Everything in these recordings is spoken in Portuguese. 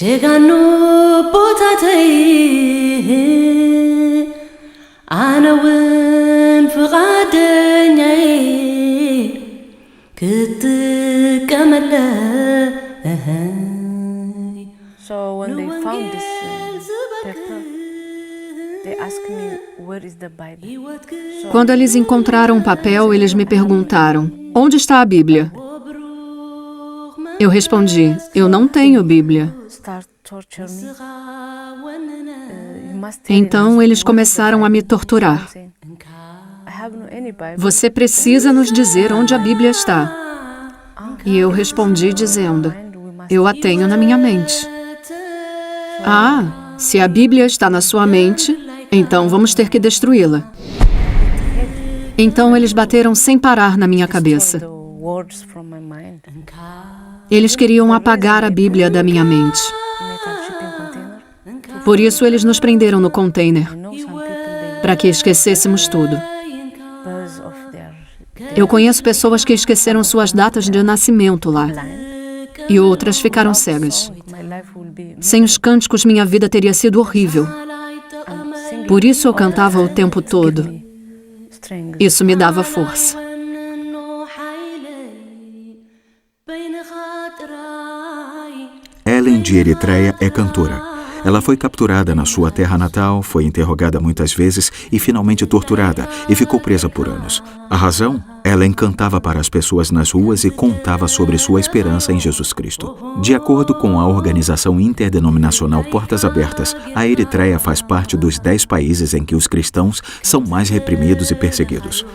Chega no potatei, anawen faqadanyai, kitkamala. So when they found this paper, they asked me, where is the Bible? Quando eles encontraram o papel, eles me perguntaram, onde está a Bíblia? Eu respondi, eu não tenho Bíblia. Então eles começaram a me torturar. Você precisa nos dizer onde a Bíblia está. E eu respondi dizendo, eu a tenho na minha mente. Ah, se a Bíblia está na sua mente, então vamos ter que destruí-la. Então eles bateram sem parar na minha cabeça. Eles queriam apagar a Bíblia da minha mente. Por isso eles nos prenderam no container, para que esquecêssemos tudo. Eu conheço pessoas que esqueceram suas datas de nascimento lá, e outras ficaram cegas. Sem os cânticos, minha vida teria sido horrível. Por isso eu cantava o tempo todo. Isso me dava força. Ellen de Eritreia é cantora. Ela foi capturada na sua terra natal, foi interrogada muitas vezes e finalmente torturada, e ficou presa por anos. A razão? Ellen cantava para as pessoas nas ruas e contava sobre sua esperança em Jesus Cristo. De acordo com a organização interdenominacional Portas Abertas, a Eritreia faz parte dos 10 países em que os cristãos são mais reprimidos e perseguidos.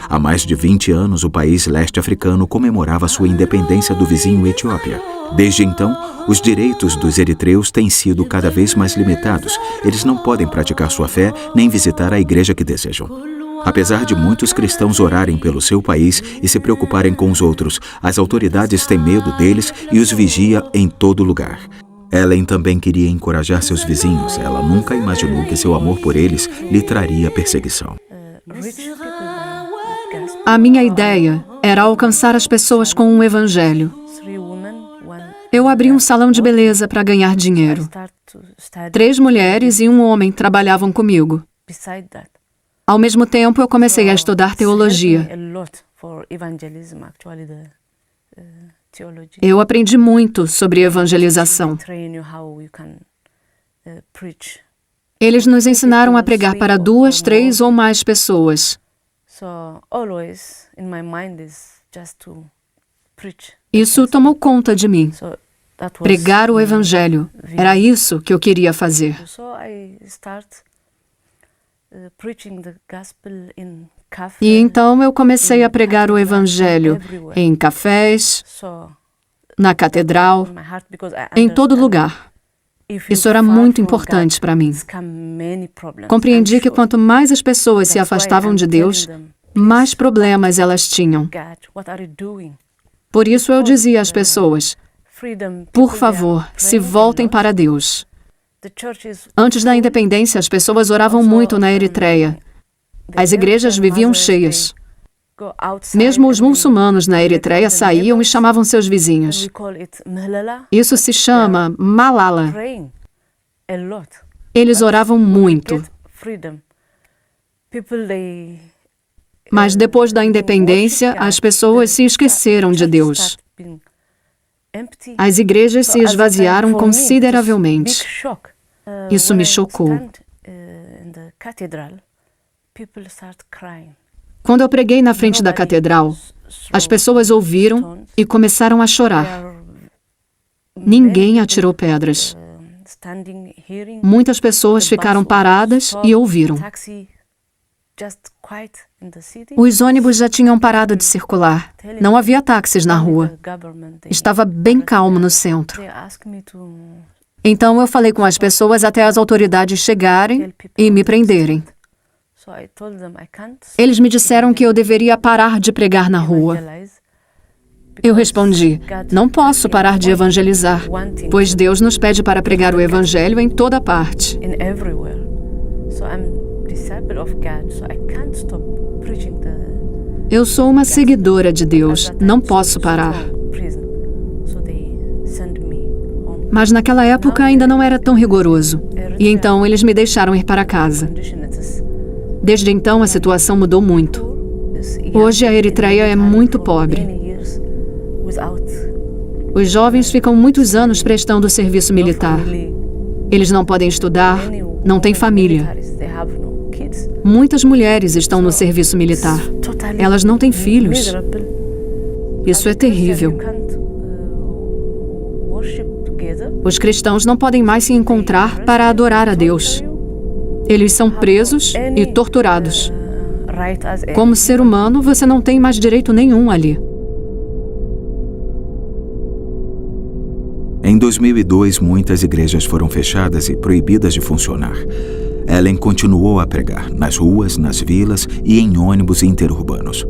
Há mais de 20 anos, o país leste-africano comemorava sua independência do vizinho Etiópia. Desde então, os direitos dos eritreus têm sido cada vez mais limitados. Eles não podem praticar sua fé nem visitar a igreja que desejam. Apesar de muitos cristãos orarem pelo seu país e se preocuparem com os outros, as autoridades têm medo deles e os vigia em todo lugar. Ellen também queria encorajar seus vizinhos. Ela nunca imaginou que seu amor por eles lhe traria perseguição. A minha ideia era alcançar as pessoas com o evangelho. Eu abri um salão de beleza para ganhar dinheiro. 3 mulheres e um homem trabalhavam comigo. Ao mesmo tempo, eu comecei a estudar teologia. Eu aprendi muito sobre evangelização. Eles nos ensinaram a pregar para 2, 3 ou mais pessoas. Isso tomou conta de mim. Pregar o evangelho. Era isso que eu queria fazer. E então eu comecei a pregar o evangelho em cafés, na catedral, em todo lugar. Isso era muito importante para mim. Compreendi que quanto mais as pessoas se afastavam de Deus, mais problemas elas tinham. Por isso eu dizia às pessoas, por favor, se voltem para Deus. Antes da independência, as pessoas oravam muito na Eritreia. As igrejas viviam cheias. Mesmo os muçulmanos na Eritreia saíam e chamavam seus vizinhos. Isso se chama Malala. Eles oravam muito. Mas depois da independência, as pessoas se esqueceram de Deus. As igrejas se esvaziaram consideravelmente. Isso me chocou. Quando eu preguei na frente da catedral, as pessoas ouviram e começaram a chorar. Ninguém atirou pedras. Muitas pessoas ficaram paradas e ouviram. Os ônibus já tinham parado de circular. Não havia táxis na rua. Estava bem calmo no centro. Então eu falei com as pessoas até as autoridades chegarem e me prenderem. Eles me disseram que eu deveria parar de pregar na rua. Eu respondi, não posso parar de evangelizar, pois Deus nos pede para pregar o evangelho em toda parte. Eu sou uma seguidora de Deus, não posso parar. Mas naquela época ainda não era tão rigoroso. E então eles me deixaram ir para casa. Desde então a situação mudou muito. Hoje a Eritreia é muito pobre. Os jovens ficam muitos anos prestando serviço militar. Eles não podem estudar, não têm família. Muitas mulheres estão no serviço militar. Elas não têm filhos. Isso é terrível. Os cristãos não podem mais se encontrar para adorar a Deus. Eles são presos e torturados. Como ser humano, você não tem mais direito nenhum ali. Em 2002, muitas igrejas foram fechadas e proibidas de funcionar. Ellen continuou a pregar nas ruas, nas vilas e em ônibus interurbanos.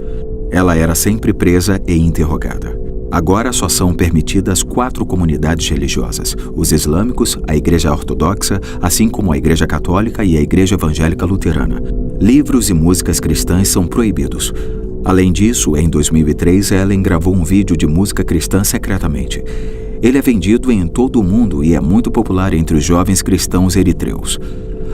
Ela era sempre presa e interrogada. Agora só são permitidas 4 comunidades religiosas: os islâmicos, a Igreja Ortodoxa, assim como a Igreja Católica e a Igreja Evangélica Luterana. Livros e músicas cristãs são proibidos. Além disso, em 2003, Ellen gravou um vídeo de música cristã secretamente. Ele é vendido em todo o mundo e é muito popular entre os jovens cristãos eritreus.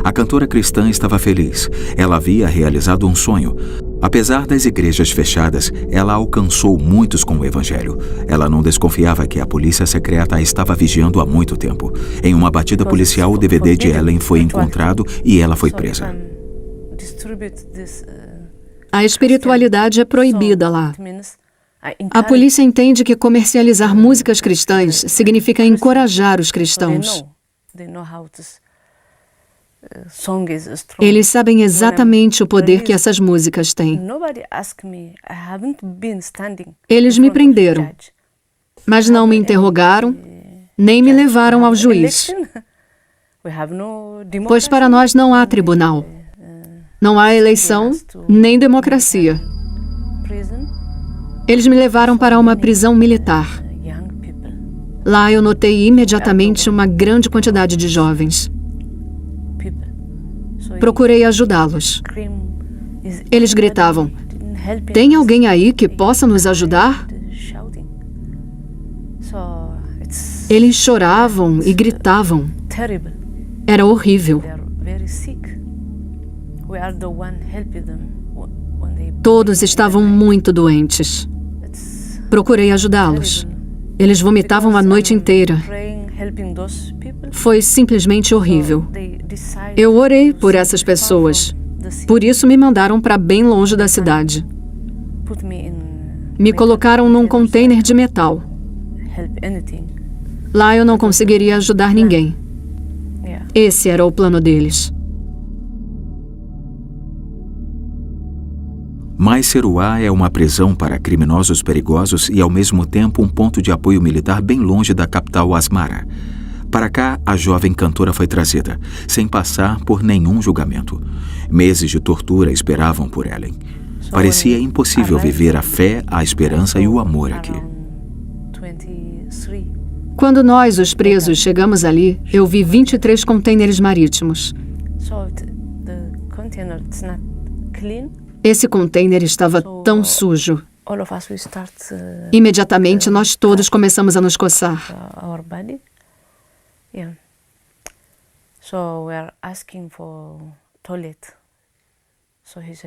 A cantora cristã estava feliz. Ela havia realizado um sonho. Apesar das igrejas fechadas, ela alcançou muitos com o evangelho. Ela não desconfiava que a polícia secreta a estava vigiando há muito tempo. Em uma batida policial, o DVD de Ellen foi encontrado e ela foi presa. A espiritualidade é proibida lá. A polícia entende que comercializar músicas cristãs significa encorajar os cristãos. Eles sabem exatamente o poder que essas músicas têm. Eles me prenderam, mas não me interrogaram, nem me levaram ao juiz. Pois para nós não há tribunal, não há eleição, nem democracia. Eles me levaram para uma prisão militar. Lá eu notei imediatamente uma grande quantidade de jovens. Procurei ajudá-los. Eles gritavam: "Tem alguém aí que possa nos ajudar?" Eles choravam e gritavam. Era horrível. Todos estavam muito doentes. Procurei ajudá-los. Eles vomitavam a noite inteira. Foi simplesmente horrível. Eu orei por essas pessoas. Por isso me mandaram para bem longe da cidade. Me colocaram num container de metal. Lá eu não conseguiria ajudar ninguém. Esse era o plano deles. Mais Seruá é uma prisão para criminosos perigosos e, ao mesmo tempo, um ponto de apoio militar bem longe da capital Asmara. Para cá, a jovem cantora foi trazida, sem passar por nenhum julgamento. Meses de tortura esperavam por Ellen. Parecia impossível viver a fé, a esperança e o amor aqui. Quando nós, os presos, chegamos ali, eu vi 23 contêineres marítimos. Esse container estava tão sujo. Imediatamente, nós todos começamos a nos coçar.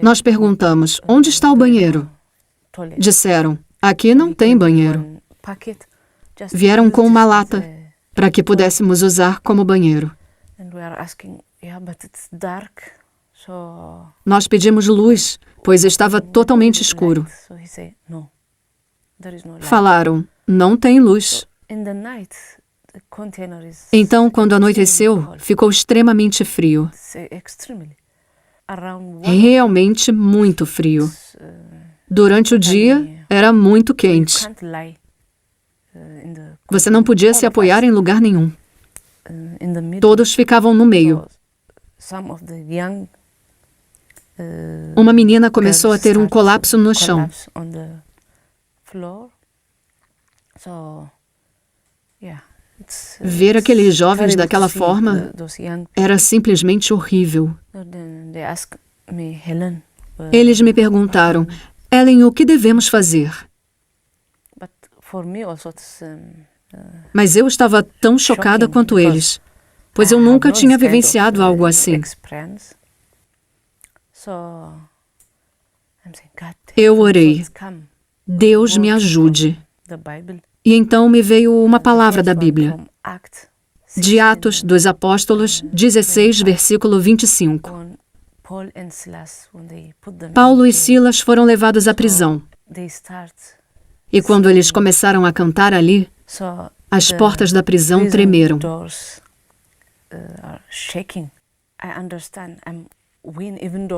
Nós perguntamos: onde está o banheiro? Disseram: aqui não tem banheiro. Vieram com uma lata para que pudéssemos usar como banheiro. Nós pedimos luz, pois estava totalmente escuro. Falaram: não tem luz. Então, quando anoiteceu, ficou extremamente frio. Realmente muito frio. Durante o dia, era muito quente. Você não podia se apoiar em lugar nenhum. Todos ficavam no meio. Uma menina começou a ter um colapso no chão. Ver aqueles jovens daquela forma era simplesmente horrível. Eles me perguntaram: Ellen, o que devemos fazer? Mas eu estava tão chocada quanto eles, pois eu nunca tinha vivenciado algo assim. Eu orei, Deus me ajude. E então me veio uma palavra da Bíblia, de Atos dos Apóstolos 16, versículo 25. Paulo e Silas foram levados à prisão. E quando eles começaram a cantar ali, as portas da prisão tremeram.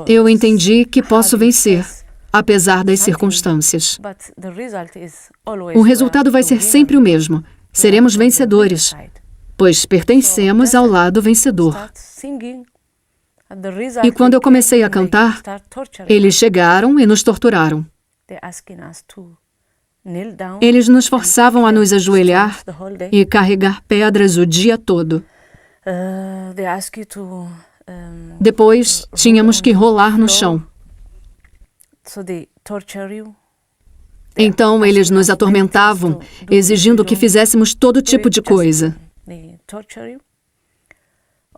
Eu entendi que posso vencer, apesar das circunstâncias. O resultado vai ser sempre o mesmo. Seremos vencedores, pois pertencemos ao lado vencedor. E quando eu comecei a cantar, eles chegaram e nos torturaram. Eles nos forçavam a nos ajoelhar e carregar pedras o dia todo. Depois, tínhamos que rolar no chão. Então, eles nos atormentavam, exigindo que fizéssemos todo tipo de coisa.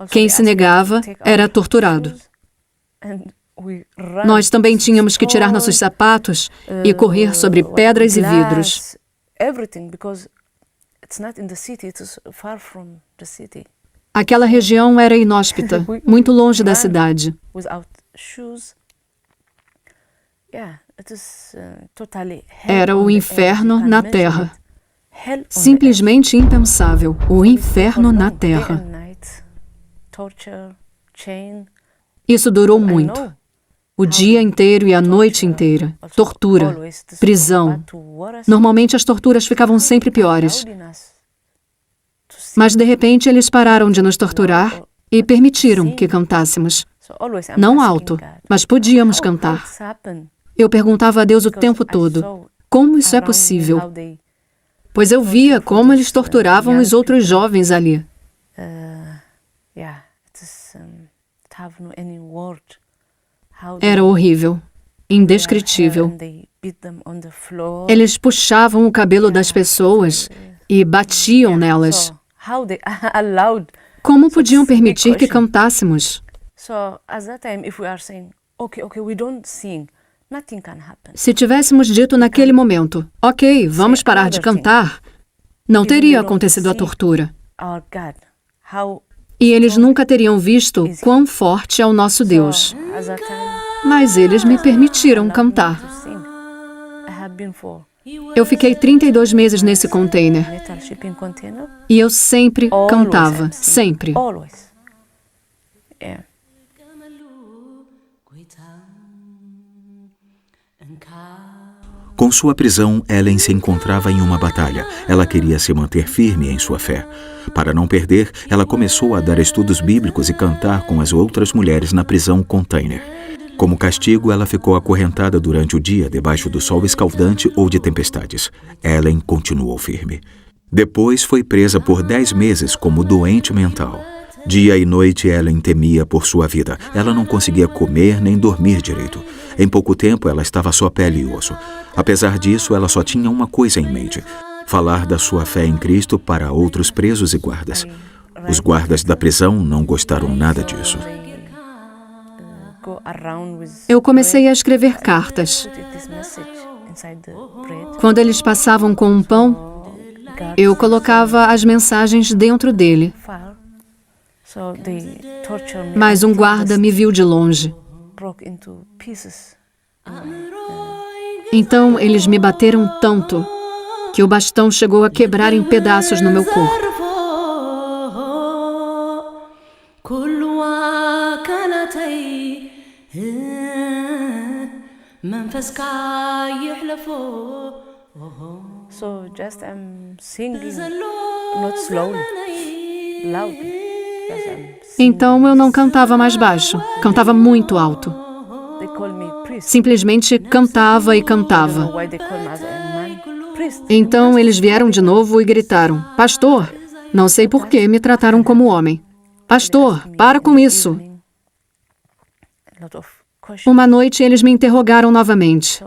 Quem se negava era torturado. Nós também tínhamos que tirar nossos sapatos e correr sobre pedras e vidros. Aquela região era inóspita, muito longe da cidade. Era o inferno na terra. Simplesmente impensável, o inferno na terra. Isso durou muito. O dia inteiro e a noite inteira. Tortura, prisão. Normalmente as torturas ficavam sempre piores. Mas de repente eles pararam de nos torturar e permitiram que cantássemos. Não alto, mas podíamos cantar. Eu perguntava a Deus o tempo todo, como isso é possível? Pois eu via como eles torturavam os outros jovens ali. Era horrível, indescritível. Eles puxavam o cabelo das pessoas e batiam nelas. Como podiam permitir que cantássemos? Se tivéssemos dito naquele momento, ok, vamos parar de cantar, não teria acontecido a tortura. E eles nunca teriam visto quão forte é o nosso Deus. Mas eles me permitiram cantar. Eu fiquei 32 meses nesse container. E eu sempre cantava, sempre. Com sua prisão, Ellen se encontrava em uma batalha. Ela queria se manter firme em sua fé. Para não perder, ela começou a dar estudos bíblicos e cantar com as outras mulheres na prisão container. Como castigo, ela ficou acorrentada durante o dia debaixo do sol escaldante ou de tempestades. Ellen continuou firme. Depois foi presa por 10 meses como doente mental. Dia e noite Ellen temia por sua vida. Ela não conseguia comer nem dormir direito. Em pouco tempo ela estava só pele e osso. Apesar disso, ela só tinha uma coisa em mente: falar da sua fé em Cristo para outros presos e guardas. Os guardas da prisão não gostaram nada disso. Eu comecei a escrever cartas. Quando eles passavam com um pão, eu colocava as mensagens dentro dele. Mas um guarda me viu de longe. Então eles me bateram tanto que o bastão chegou a quebrar em pedaços no meu corpo. So just I'm singing, not slowly, loudly. Então eu não cantava mais baixo, cantava muito alto. Simplesmente cantava e cantava. Então eles vieram de novo e gritaram: "Pastor!" Não sei por que me trataram como homem. "Pastor, para com isso!" Uma noite eles me interrogaram novamente.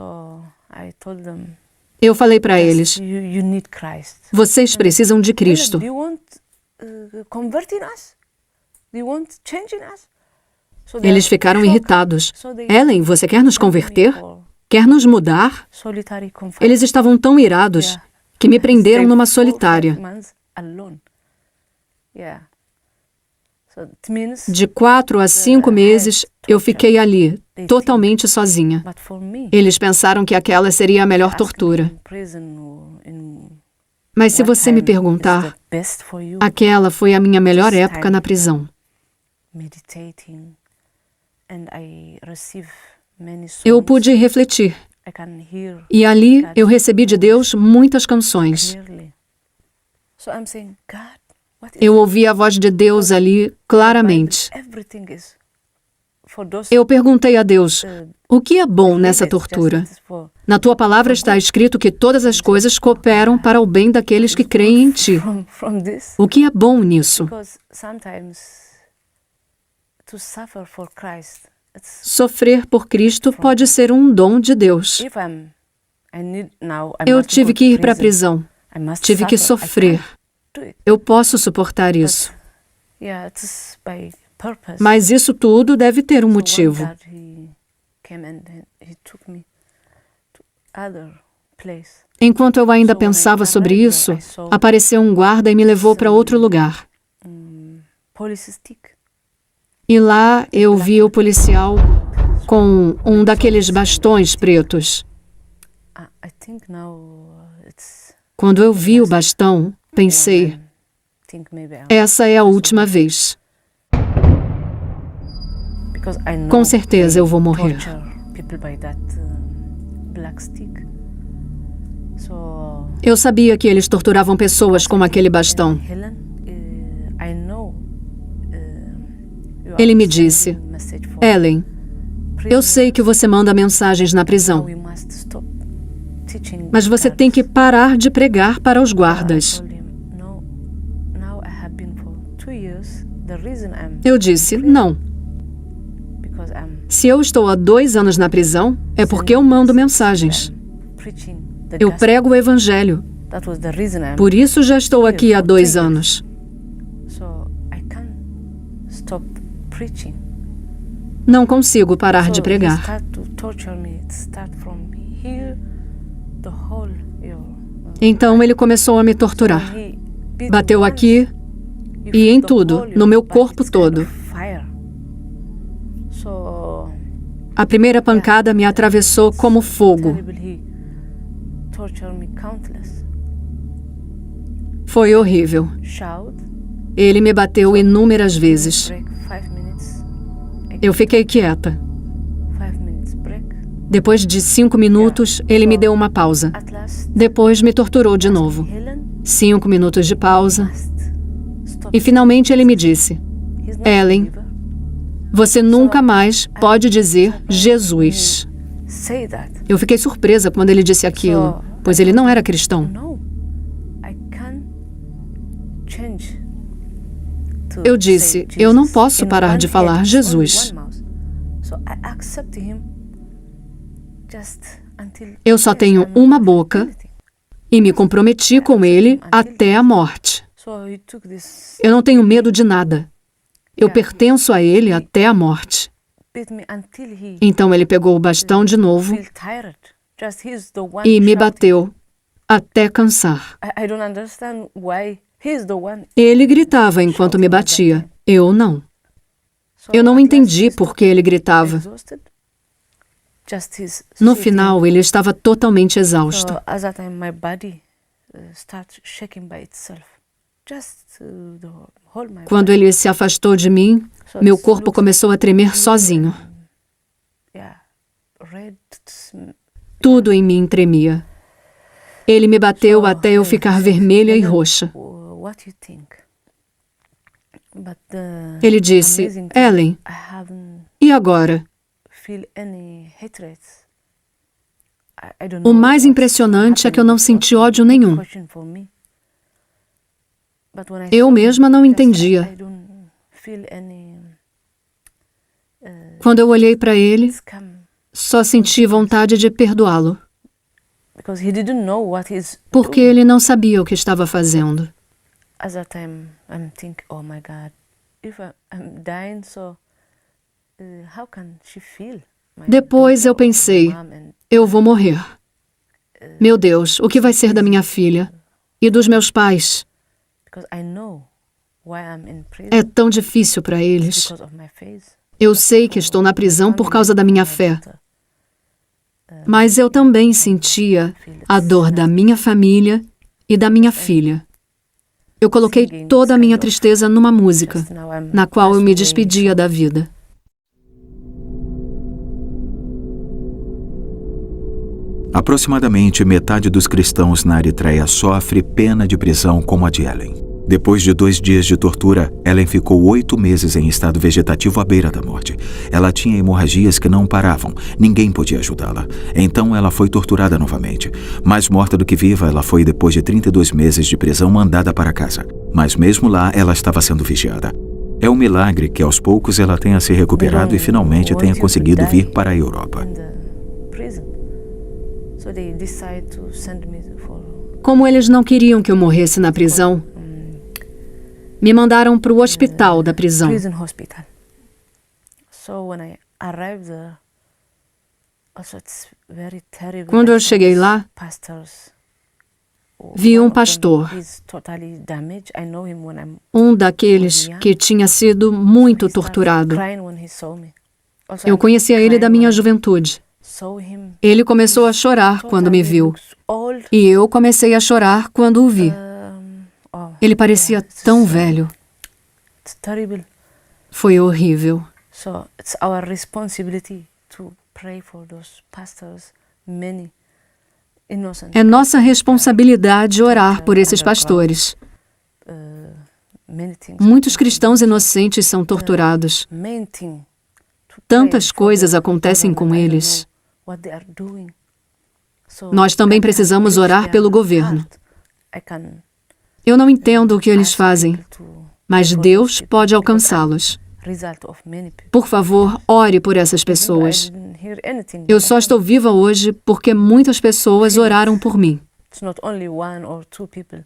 Eu falei para eles, You need Christ. vocês precisam de Cristo. Do you want converting us? Do you want changing us? So they Eles are ficaram shocked. irritados. So they Ellen, você quer nos converter? for Quer nos mudar? solitary confinement. Eles estavam tão irados que me prenderam numa solitária. De 4 a 5 meses, eu fiquei ali, totalmente sozinha. Eles pensaram que aquela seria a melhor tortura. Mas se você me perguntar, aquela foi a minha melhor época na prisão. Eu pude refletir. E ali eu recebi de Deus muitas canções. Eu ouvi a voz de Deus ali claramente. Eu perguntei a Deus, o que é bom nessa tortura? Na tua palavra está escrito que todas as coisas cooperam para o bem daqueles que creem em ti. O que é bom nisso? Sofrer por Cristo pode ser um dom de Deus. Eu tive que ir para a prisão. Tive que sofrer. Eu posso suportar isso. Mas isso tudo deve ter um motivo. Enquanto eu ainda pensava sobre isso, apareceu um guarda e me levou para outro lugar. E lá eu vi o policial com um daqueles bastões pretos. Quando eu vi o bastão, pensei, essa é a última vez. Com certeza eu vou morrer. Eu sabia que eles torturavam pessoas com aquele bastão. Ele me disse, Ellen, eu sei que você manda mensagens na prisão, mas você tem que parar de pregar para os guardas. Eu disse, não. Se eu estou há 2 anos na prisão, é porque eu mando mensagens. Eu prego o Evangelho. Por isso já estou aqui há 2 anos. Não consigo parar de pregar. Então ele começou a me torturar. Bateu aqui e em tudo, no meu corpo todo. A primeira pancada me atravessou como fogo. Foi horrível. Ele me bateu inúmeras vezes. Eu fiquei quieta. Depois de 5 minutos, ele me deu uma pausa. Depois me torturou de novo. 5 minutos de pausa. E finalmente ele me disse, Ellen, você nunca mais pode dizer Jesus. Eu fiquei surpresa quando ele disse aquilo, pois ele não era cristão. Eu disse, eu não posso parar de falar Jesus. Eu só tenho uma boca e me comprometi com ele até a morte. Eu não tenho medo de nada. Eu pertenço a ele até a morte. Então ele pegou o bastão de novo e me bateu até cansar. Ele gritava enquanto me batia. Eu não. Eu não entendi por que ele gritava. No final, ele estava totalmente exausto. Quando ele se afastou de mim, meu corpo começou a tremer sozinho. Tudo em mim tremia. Ele me bateu até eu ficar vermelha e roxa. Ele disse, Ellen, e agora? O mais impressionante é que eu não senti ódio nenhum. Eu mesma não entendia. Quando eu olhei para ele, só senti vontade de perdoá-lo. Porque ele não sabia o que estava fazendo. At that time, I'm thinking, oh my God, if I'm dying, so how can she feel? Depois eu pensei, eu vou morrer. Meu Deus, o que vai ser da minha filha e dos meus pais? É tão difícil para eles. Eu sei que estou na prisão por causa da minha fé. Mas eu também sentia a dor da minha família e da minha filha. Eu coloquei toda a minha tristeza numa música, na qual eu me despedia da vida. Aproximadamente metade dos cristãos na Eritreia sofre pena de prisão como a de Ellen. Depois de 2 dias de tortura, Ellen ficou 8 meses em estado vegetativo à beira da morte. Ela tinha hemorragias que não paravam, ninguém podia ajudá-la. Então ela foi torturada novamente. Mais morta do que viva, ela foi depois de 32 meses de prisão mandada para casa. Mas mesmo lá, ela estava sendo vigiada. É um milagre que aos poucos ela tenha se recuperado e finalmente tenha conseguido vir para a Europa. Como eles não queriam que eu morresse na prisão, me mandaram para o hospital da prisão. Quando eu cheguei lá, vi um pastor, um daqueles que tinha sido muito torturado. Eu conhecia ele da minha juventude. Ele começou a chorar quando me viu, e eu comecei a chorar quando o vi. Ele parecia tão velho. Foi horrível. É nossa responsabilidade orar por esses pastores. Muitos cristãos inocentes são torturados. Tantas coisas acontecem com eles. Nós também precisamos orar pelo governo. Eu não entendo o que eles fazem, mas Deus pode alcançá-los. Por favor, ore por essas pessoas. Eu só estou viva hoje porque muitas pessoas oraram por mim.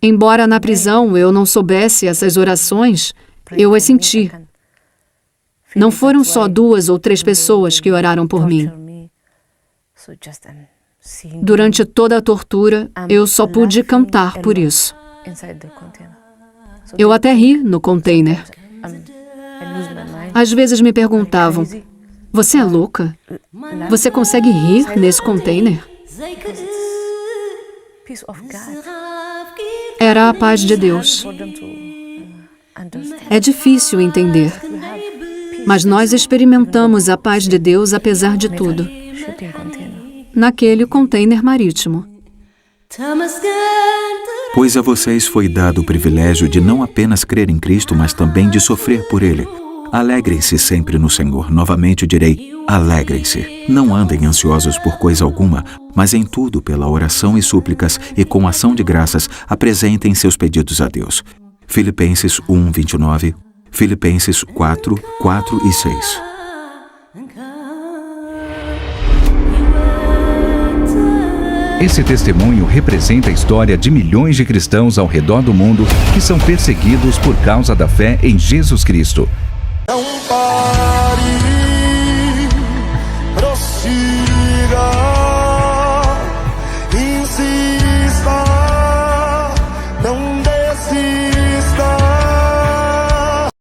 Embora na prisão eu não soubesse essas orações, eu as senti. Não foram só 2 ou 3 pessoas que oraram por mim. Durante toda a tortura, eu só pude cantar por isso. Eu até ri no container. Às vezes me perguntavam, você é louca? Você consegue rir nesse container? Era a paz de Deus. É difícil entender, mas nós experimentamos a paz de Deus apesar de tudo. Naquele container marítimo. Pois a vocês foi dado o privilégio de não apenas crer em Cristo, mas também de sofrer por Ele. Alegrem-se sempre no Senhor. Novamente direi, alegrem-se. Não andem ansiosos por coisa alguma, mas em tudo, pela oração e súplicas e com ação de graças, apresentem seus pedidos a Deus. Filipenses 1, 29, Filipenses 4, 4 e 6. Esse testemunho representa a história de milhões de cristãos ao redor do mundo que são perseguidos por causa da fé em Jesus Cristo. Não pare, prossiga.